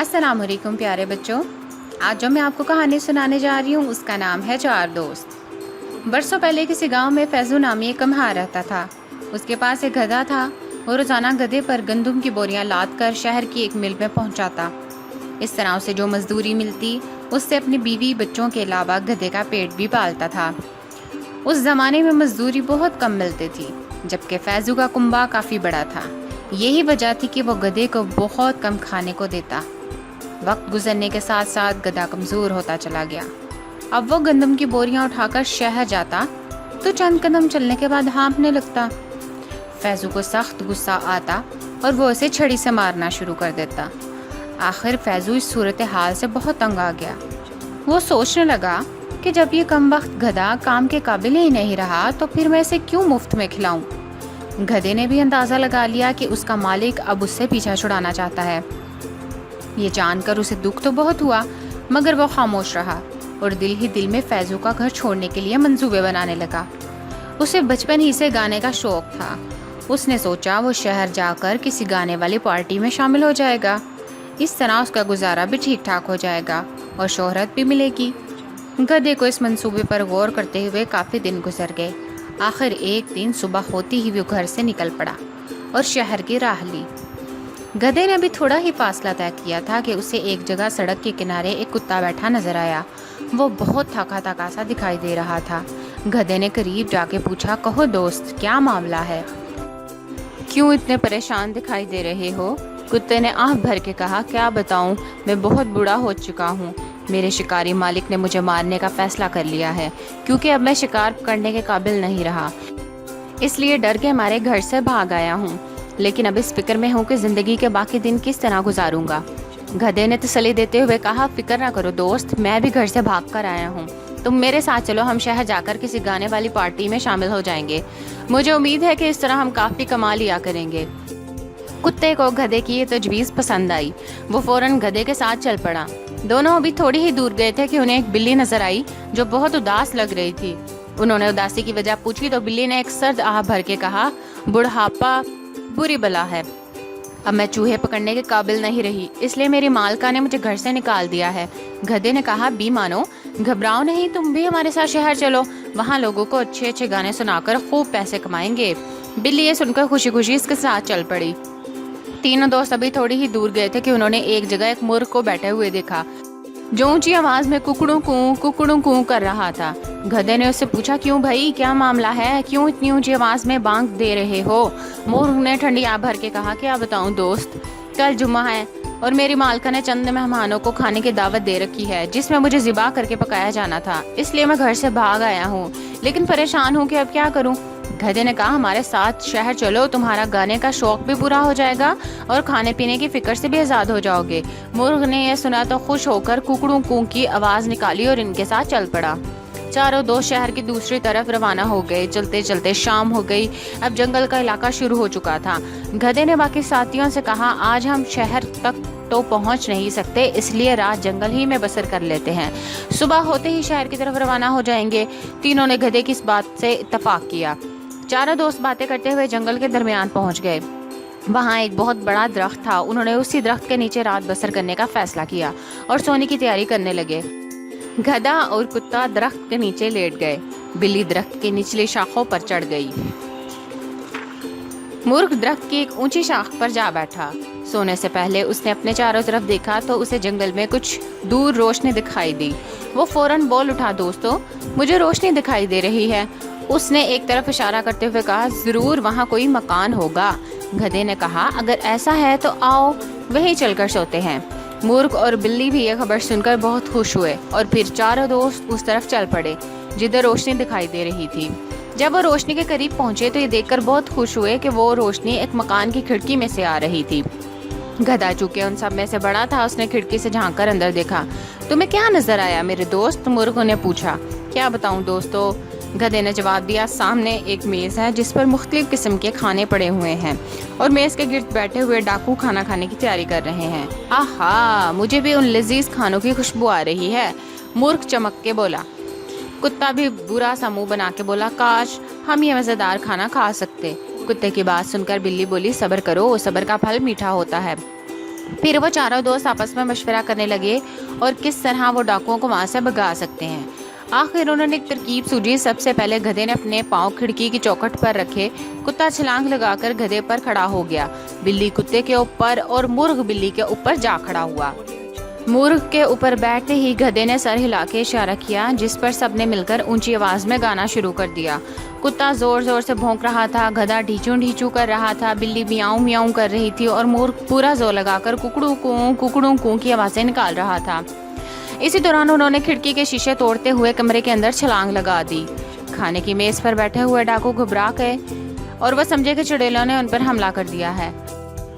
अस्सलाम वालेकुम प्यारे बच्चों। आज जो मैं आपको कहानी सुनाने जा रही हूँ उसका नाम है चार दोस्त। बरसों पहले किसी गांव में फैजू नामी एक कम्हार रहता था। उसके पास एक गधा था। वो रोज़ाना गधे पर गंदम की बोरियां लाद कर शहर की एक मिल में पहुंचाता। इस तरह उसे जो मजदूरी मिलती उससे अपनी बीवी बच्चों के अलावा गधे का पेट भी पालता था। उस ज़माने में मजदूरी बहुत कम मिलती थी, जबकि फैजू का कुंबा काफ़ी बड़ा था। यही वजह थी कि वो गधे को बहुत कम खाने को देता। वक्त गुजरने के साथ साथ गधा कमज़ोर होता चला गया। अब वो गंदम की बोरियां उठाकर शहर जाता तो चंद कदम चलने के बाद हाँफने लगता। फैजू को सख्त गुस्सा आता और वो उसे छड़ी से मारना शुरू कर देता। आखिर फैजू इस सूरत हाल से बहुत तंग आ गया। वो सोचने लगा कि जब ये कम वक्त गधा काम के काबिल ही नहीं रहा तो फिर मैं इसे क्यों मुफ्त में खिलाऊं। गधे ने भी अंदाज़ा लगा लिया कि उसका मालिक अब उससे पीछा छुड़ाना चाहता है। ये जानकर उसे दुख तो बहुत हुआ, मगर वो खामोश रहा और दिल ही दिल में फैजू का घर छोड़ने के लिए मंसूबे बनाने लगा। उसे बचपन ही से गाने का शौक था। उसने सोचा वो शहर जाकर किसी गाने वाली पार्टी में शामिल हो जाएगा। इस तरह उसका गुजारा भी ठीक ठाक हो जाएगा और शोहरत भी मिलेगी। गधे को इस मंसूबे पर गौर करते हुए काफ़ी दिन गुजर गए। आखिर एक दिन सुबह होती ही वो घर से निकल पड़ा और शहर की राह ली। गधे ने भी थोड़ा ही फासला तय किया था कि उसे एक जगह सड़क के किनारे एक कुत्ता बैठा नजर आया। वो बहुत थका थका सा दिखाई दे रहा था। गधे ने करीब जाके पूछा, कहो दोस्त, क्या मामला है? क्यों इतने परेशान दिखाई दे रहे हो? कुत्ते ने आह भर के कहा, क्या बताऊं, मैं बहुत बूढ़ा हो चुका हूँ। मेरे शिकारी मालिक ने मुझे मारने का फैसला कर लिया है, क्योंकि अब मैं शिकार करने के काबिल नहीं रहा। इसलिए डर के मारे घर से भाग आया हूँ, लेकिन अब इस फिक्र में हूँ कि ज़िंदगी के बाकी दिन किस तरह गुजारूंगा। गधे ने तसल्ली देते हुए कहा, फिक्र ना करो दोस्त, मैं भी घर से भाग कर आया हूँ। तुम मेरे साथ चलो, हम शहर जाकर किसी गाने वाली पार्टी में शामिल हो जाएंगे। मुझे उम्मीद है कि इस तरह हम काफ़ी कमा लिया करेंगे। कुत्ते को गधे की ये तजवीज़ पसंद आई। वो फ़ौरन गधे के साथ चल पड़ा। दोनों अभी थोड़ी ही दूर गए थे कि उन्हें एक बिल्ली नजर आई जो बहुत उदास लग रही थी। उन्होंने उदासी की वजह पूछी तो बिल्ली ने एक सर्द आह भर के कहा, बुढ़ापा बुरी बला है। अब मैं चूहे पकड़ने के काबिल नहीं रही, इसलिए मेरी मालका ने मुझे घर से निकाल दिया है। गधे ने कहा, बी मानो, घबराओ नहीं, तुम भी हमारे साथ शहर चलो, वहाँ लोगों को अच्छे अच्छे गाने सुनाकर खूब पैसे कमाएंगे। बिल्ली ये सुनकर खुशी खुशी इसके साथ चल पड़ी। तीनों दोस्त अभी थोड़ी ही दूर गए थे कि उन्होंने एक जगह एक मुर्ग को बैठे हुए देखा जो ऊंची आवाज में कुकड़ू कू कर रहा था। गधे ने उससे पूछा, क्यों भाई, क्या मामला है, क्यों इतनी ऊंची आवाज में बांग दे रहे हो? मुर्ग ने ठंडी आह भर के कहा, क्या बताऊं दोस्त, कल जुम्मा है और मेरी मालका ने चंद मेहमानों को खाने की दावत दे रखी है जिसमें मुझे ज़िबा करके पकाया जाना था, इसलिए मैं घर से भाग आया हूँ, लेकिन परेशान हूँ कि अब क्या करूँ। गधे ने कहा, हमारे साथ शहर चलो, तुम्हारा गाने का शौक भी पूरा हो जाएगा और खाने पीने की फिक्र से भी आज़ाद हो जाओगे। मुर्ग ने यह सुना तो खुश होकर कुकड़ू कू की आवाज़ निकाली और इनके साथ चल पड़ा। चारों दोस्त शहर की दूसरी तरफ रवाना हो गए। चलते चलते शाम हो गई। अब जंगल का इलाका शुरू हो चुका था। गधे ने बाकी साथियों से कहा, आज हम शहर तक तो पहुंच नहीं सकते, इसलिए रात जंगल ही में बसर कर लेते हैं, सुबह होते ही शहर की तरफ रवाना हो जाएंगे। तीनों ने गधे की इस बात से इत्तेफाक किया। चारों दोस्त बातें करते हुए जंगल के दरमियान पहुंच गए। वहाँ एक बहुत बड़ा दरख्त था। उन्होंने उसी दरख्त के नीचे रात बसर करने का फैसला किया और सोने की तैयारी करने लगे। गधा और कुत्ता दरख्त के नीचे लेट गए। बिल्ली दरख्त की निचली शाखों पर चढ़ गई। मुर्ग दरख्त की एक ऊंची शाख पर जा बैठा। सोने से पहले उसने अपने चारों तरफ देखा तो उसे जंगल में कुछ दूर रोशनी दिखाई दी। वो फौरन बोल उठा, दोस्तों, मुझे रोशनी दिखाई दे रही है। उसने एक तरफ इशारा करते हुए कहा, जरूर वहाँ कोई मकान होगा। गधे ने कहा, अगर ऐसा है तो आओ वहीं चलकर सोते हैं। मुर्ग और बिल्ली भी यह खबर सुनकर बहुत खुश हुए और फिर चारों दोस्त उस तरफ चल पड़े जिधर रोशनी दिखाई दे रही थी। जब वो रोशनी के करीब पहुंचे तो ये देखकर बहुत खुश हुए कि वो रोशनी एक मकान की खिड़की में से आ रही थी। गधा चूंकि उन सब में से बड़ा था, उसने खिड़की से झांक कर अंदर देखा। तुम्हें क्या नजर आया मेरे दोस्त? मुर्ग ने पूछा। क्या बताऊं दोस्तों, गधे ने जवाब दिया, सामने एक मेज़ है जिस पर मुख्तलिफ किस्म के खाने पड़े हुए हैं और मेज़ के गिर्द बैठे हुए डाकू खाना खाने की तैयारी कर रहे हैं। आहा, मुझे भी उन लजीज खानों की खुशबू आ रही है, मुर्ग चमक के बोला। कुत्ता भी बुरा सा मुंह बना के बोला, काश हम ये मज़ेदार खाना खा सकते। कुत्ते की बात सुनकर बिल्ली बोली, सब्र करो, सब्र का फल मीठा होता है। پھر وہ چاروں دوست آپس میں مشورہ کرنے لگے اور کس طرح وہ ڈاکوؤں کو وہاں سے بھگا سکتے ہیں۔ آخر انہوں نے ایک ترکیب سوچی۔ سب سے پہلے گدھے نے اپنے پاؤں کھڑکی کی چوکھٹ پر رکھے، کتا چھلانگ لگا کر گدھے پر کھڑا ہو گیا، بلی کتے کے اوپر اور مرغ بلی کے اوپر جا کھڑا ہوا۔ مرغ کے اوپر بیٹھتے ہی گدھے نے سر ہلا کے اشارہ کیا، جس پر سب نے مل کر اونچی آواز میں گانا شروع کر دیا۔ کتا زور زور سے بھونک رہا تھا، گدھا ڈھیچو ڈھیچو کر رہا تھا، بلی میاؤں میاؤں کر رہی تھی اور مرغ پورا زور لگا کر ککڑوں کو کی آوازیں نکال رہا تھا۔ اسی دوران انہوں نے کھڑکی کے شیشے توڑتے ہوئے کمرے کے اندر چھلانگ لگا دی۔ کھانے کی میز پر بیٹھے ہوئے ڈاکو گھبرا گئے اور وہ سمجھے کہ چڑیلوں نے ان پر حملہ کر دیا ہے۔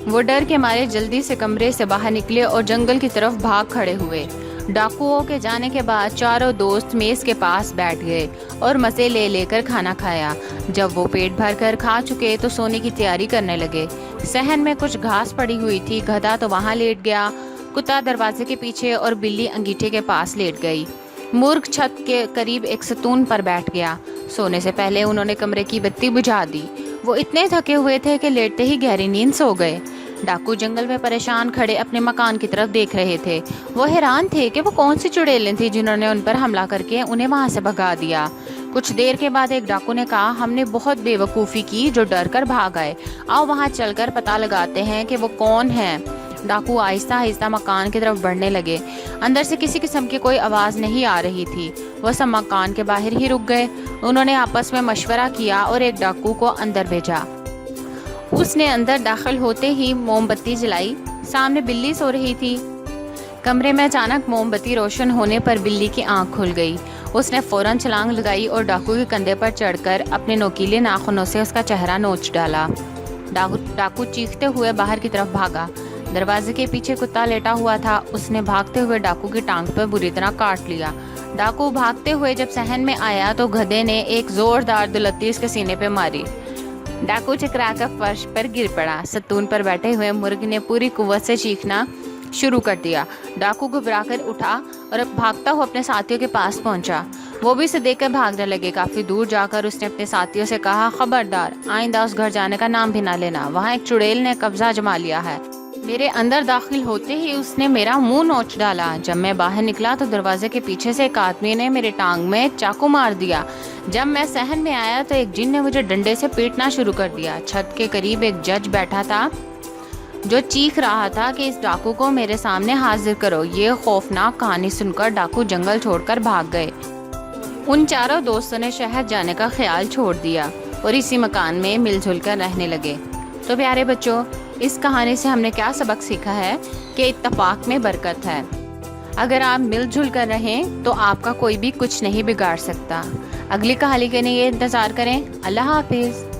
وہ ڈر کے مارے جلدی سے کمرے سے باہر نکلے اور جنگل کی طرف بھاگ کھڑے ہوئے۔ ڈاکوؤں کے جانے کے بعد چاروں دوست میز کے پاس بیٹھ گئے اور مزے لے لے کر کھانا کھایا۔ جب وہ پیٹ بھر کر کھا چکے تو سونے کی تیاری کرنے لگے۔ صحن میں کچھ گھاس پڑی ہوئی تھی، گدھا تو وہاں لیٹ گیا، کتا دروازے کے پیچھے اور بلی انگیٹھے کے پاس لیٹ گئی۔ مرغ چھت کے قریب ایک ستون پر بیٹھ گیا۔ سونے سے پہلے انہوں نے کمرے کی بتی بجھا دی۔ وہ اتنے تھکے ہوئے تھے کہ لیٹتے ہی گہری نیند سو گئے۔ ڈاکو جنگل میں پریشان کھڑے اپنے مکان کی طرف دیکھ رہے تھے۔ وہ حیران تھے کہ وہ کون سی چڑیلیں تھیں جنہوں نے ان پر حملہ کر کے انہیں وہاں سے بھگا دیا۔ کچھ دیر کے بعد ایک ڈاکو نے کہا، ہم نے بہت بے وقوفی کی جو ڈر کر بھاگ آئے، آؤ وہاں چل کر پتہ لگاتے ہیں کہ وہ کون ہیں۔ ڈاکو آہستہ آہستہ مکان کی طرف بڑھنے لگے۔ اندر سے کسی قسم کی کوئی آواز نہیں آ رہی تھی۔ وہ سب مکان کے باہر ہی رک گئے۔ انہوں نے آپس میں مشورہ کیا اور ایک ڈاکو کو اندر بھیجا۔ اس نے اندر داخل ہوتے ہی موم بتی جلائی۔ سامنے بلی سو رہی تھی۔ کمرے میں اچانک موم بتی روشن ہونے پر بلی کی آنکھ کھل گئی۔ اس نے فوراً چھلانگ لگائی اور ڈاکو کے کندھے پر چڑھ کر اپنے نوکیلے ناخنوں سے اس کا چہرہ نوچ ڈالا۔ ڈاکو چیختے ہوئے باہر کی طرف بھاگا۔ دروازے کے پیچھے کتا لیٹا ہوا تھا۔ اس نے بھاگتے ہوئے ڈاکو کی ٹانگ پر بری طرح کاٹ لیا۔ ڈاکو بھاگتے ہوئے جب صحن میں آیا تو گدھے نے ایک زوردار دلتی اس کے سینے پہ ماری۔ ڈاکو چکرا کر فرش پر گر پڑا۔ ستون پر بیٹھے ہوئے مرغ نے پوری قوت سے چیخنا شروع کر دیا۔ ڈاکو گھبرا کر اٹھا اور بھاگتا ہوا اپنے ساتھیوں کے پاس پہنچا۔ وہ بھی اسے دیکھ کر بھاگنے لگے۔ کافی دور جا کر اس نے اپنے ساتھیوں سے کہا، خبردار آئندہ اس گھر جانے کا نام بھی نہ لینا، وہاں ایک چڑیل نے قبضہ جما لیا ہے۔ میرے اندر داخل ہوتے ہی اس نے میرا منہ نوچ ڈالا۔ جب میں باہر نکلا تو دروازے کے پیچھے سے ایک آدمی نے میرے ٹانگ میں چاقو مار دیا۔ جب میں صحن میں آیا تو ایک جن نے مجھے ڈنڈے سے پیٹنا شروع کر دیا۔ چھت کے قریب ایک جج بیٹھا تھا جو چیخ رہا تھا کہ اس ڈاکو کو میرے سامنے حاضر کرو۔ یہ خوفناک کہانی سن کر ڈاکو جنگل چھوڑ کر بھاگ گئے۔ ان چاروں دوستوں نے شہر جانے کا خیال چھوڑ دیا اور اسی مکان میں مل جل کر رہنے لگے۔ تو پیارے بچوں، اس کہانی سے ہم نے کیا سبق سیکھا ہے کہ اتفاق میں برکت ہے۔ اگر آپ مل جل کر رہیں تو آپ کا کوئی بھی کچھ نہیں بگاڑ سکتا۔ اگلی کہانی کے لیے انتظار کریں۔ اللہ حافظ۔